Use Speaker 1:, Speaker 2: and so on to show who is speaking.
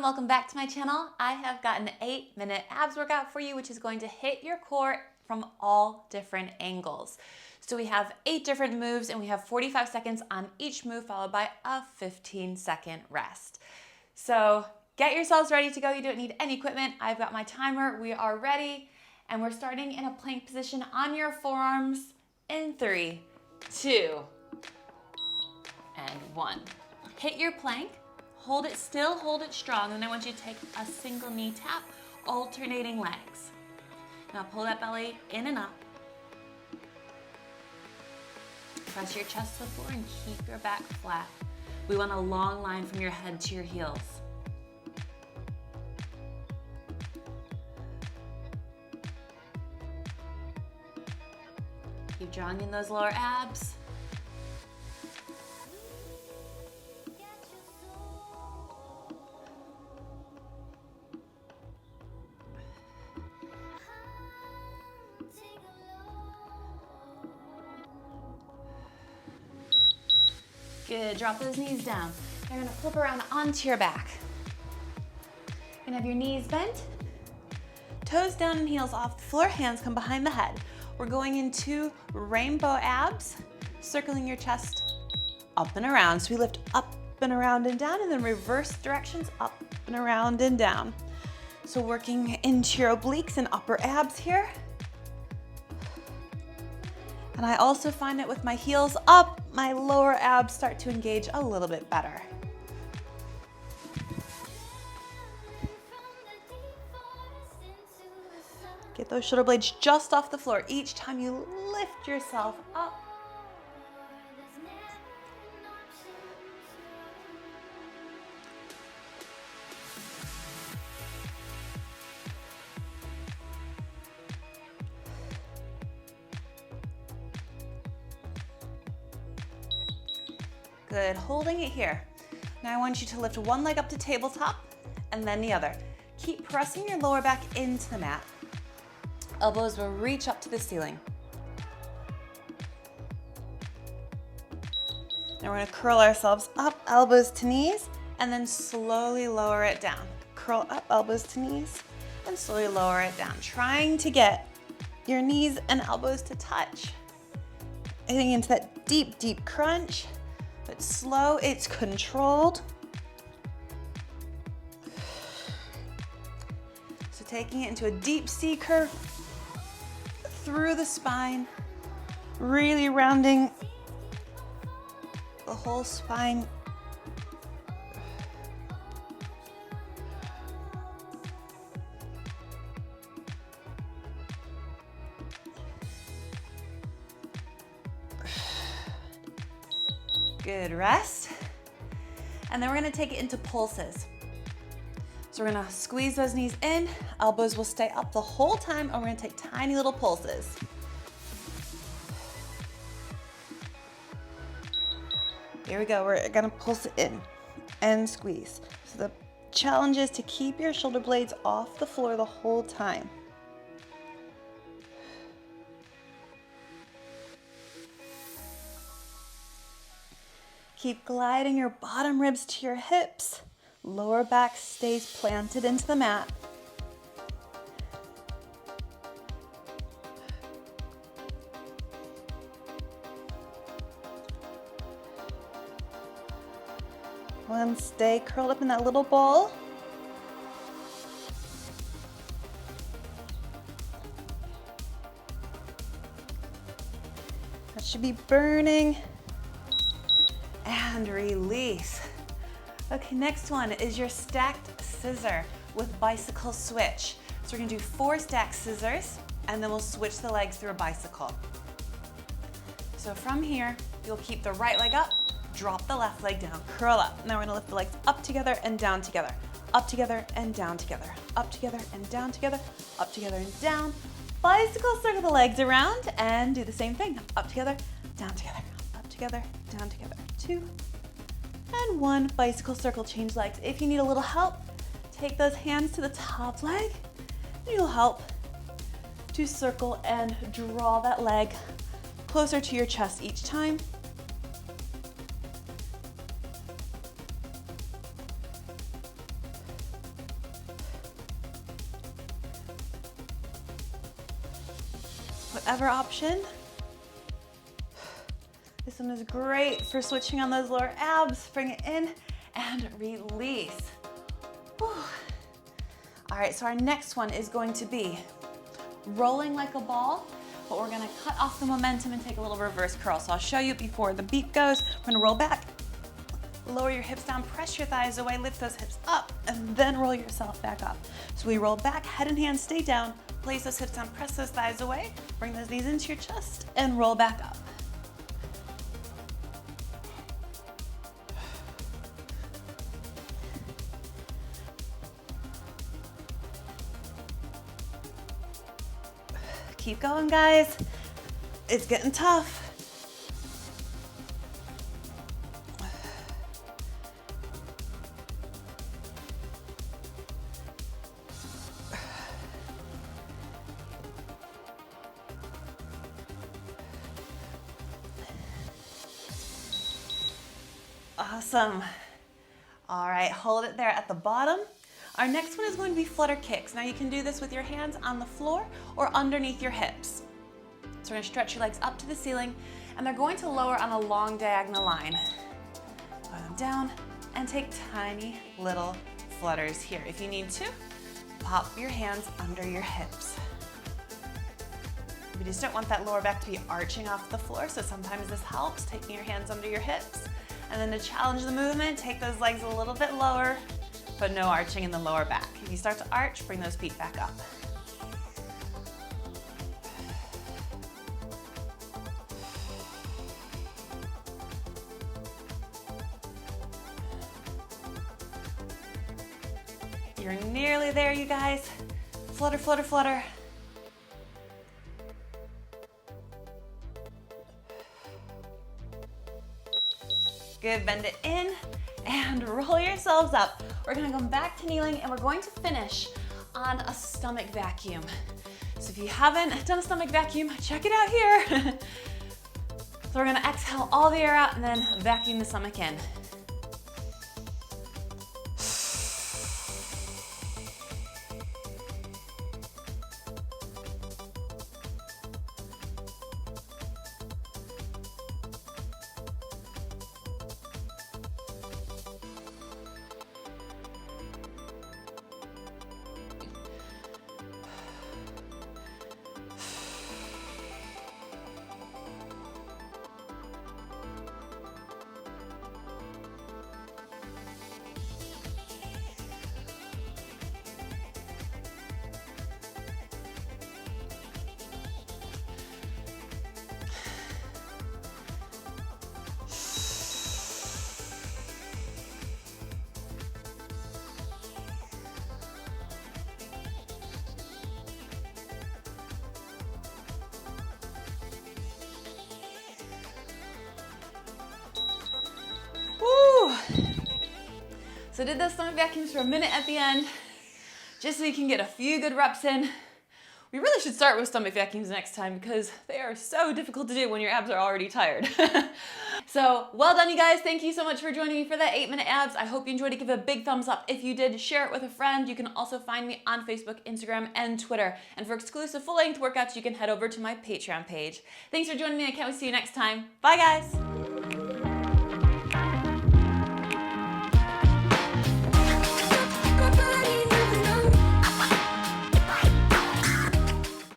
Speaker 1: welcome back to my channel. I have got an 8-minute abs workout for you, which is going to hit your core from all different angles. So we have 8 different moves and we have 45 seconds on each move followed by a 15-second rest. So get yourselves ready to go. You don't need any equipment. I've got my timer. We are ready and we're starting in a plank position on your forearms in 3, 2, and 1. Hit your plank. Hold it still, hold it strong, and then I want you to take a single knee tap, alternating legs. Now pull that belly in and up. Press your chest to the floor and keep your back flat. We want a long line from your head to your heels. Keep drawing in those lower abs. Good, drop those knees down. You're gonna flip around onto your back. You're gonna have your knees bent, toes down and heels off the floor, hands come behind the head. We're going into rainbow abs, circling your chest up and around. So we lift up and around and down and then reverse directions, up and around and down. So working into your obliques and upper abs here. And I also find that with my heels up, my lower abs start to engage a little bit better. Get those shoulder blades just off the floor each time you lift yourself up. Good, holding it here. Now I want you to lift one leg up to tabletop and then the other. Keep pressing your lower back into the mat. Elbows will reach up to the ceiling. Now we're gonna curl ourselves up, elbows to knees, and then slowly lower it down. Curl up, elbows to knees, and slowly lower it down. Trying to get your knees and elbows to touch. Getting into that deep, deep crunch. But slow, it's controlled. So taking it into a deep C curve through the spine, really rounding the whole spine. Good, rest. And then we're gonna take it into pulses. So we're gonna squeeze those knees in, elbows will stay up the whole time, and we're gonna take tiny little pulses. Here we go, we're gonna pulse it in and squeeze. So the challenge is to keep your shoulder blades off the floor the whole time. Keep gliding your bottom ribs to your hips. Lower back stays planted into the mat. And stay curled up in that little ball. That should be burning. And release. Okay, next one is your stacked scissor with bicycle switch. So we're gonna do 4 stacked scissors and then we'll switch the legs through a bicycle. So from here, you'll keep the right leg up, drop the left leg down, curl up. Now we're gonna lift the legs up together and down together, up together and down together, up together and down together, up together and down. Bicycle circle the legs around and do the same thing. Up together, down together, up together, down together. 2 and 1. Bicycle circle, change legs. If you need a little help, take those hands to the top leg. It'll help to circle and draw that leg closer to your chest each time. whichever option. This one is great for switching on those lower abs. Bring it in and release. Whew. All right, so our next one is going to be rolling like a ball, but we're gonna cut off the momentum and take a little reverse curl. So I'll show you before the beat goes. We're gonna roll back, lower your hips down, press your thighs away, lift those hips up, and then roll yourself back up. So we roll back, head and hands stay down, place those hips down, press those thighs away, bring those knees into your chest, and roll back up. Keep going, guys. It's getting tough. Awesome. All right, hold it there at the bottom. Our next one is going to be flutter kicks. Now you can do this with your hands on the floor or underneath your hips. So we're gonna stretch your legs up to the ceiling and they're going to lower on a long diagonal line. Put them down and take tiny little flutters here. If you need to, pop your hands under your hips. We just don't want that lower back to be arching off the floor, so sometimes this helps, taking your hands under your hips. And then to challenge the movement, take those legs a little bit lower, but no arching in the lower back. If you start to arch, bring those feet back up. You're nearly there, you guys. Flutter, flutter, flutter. Good, bend it in and roll yourselves up. We're gonna go back to kneeling and we're going to finish on a stomach vacuum. So if you haven't done a stomach vacuum, check it out here. So we're gonna exhale all the air out and then vacuum the stomach in. So did those stomach vacuums for a minute at the end, just so you can get a few good reps in. We really should start with stomach vacuums next time because they are so difficult to do when your abs are already tired. So well done, you guys. Thank you so much for joining me for that 8-minute abs. I hope you enjoyed it. Give it a big thumbs up if you did. Share it with a friend. You can also find me on Facebook, Instagram, and Twitter. And for exclusive full-length workouts, you can head over to my Patreon page. Thanks for joining me. I can't wait to see you next time. Bye, guys.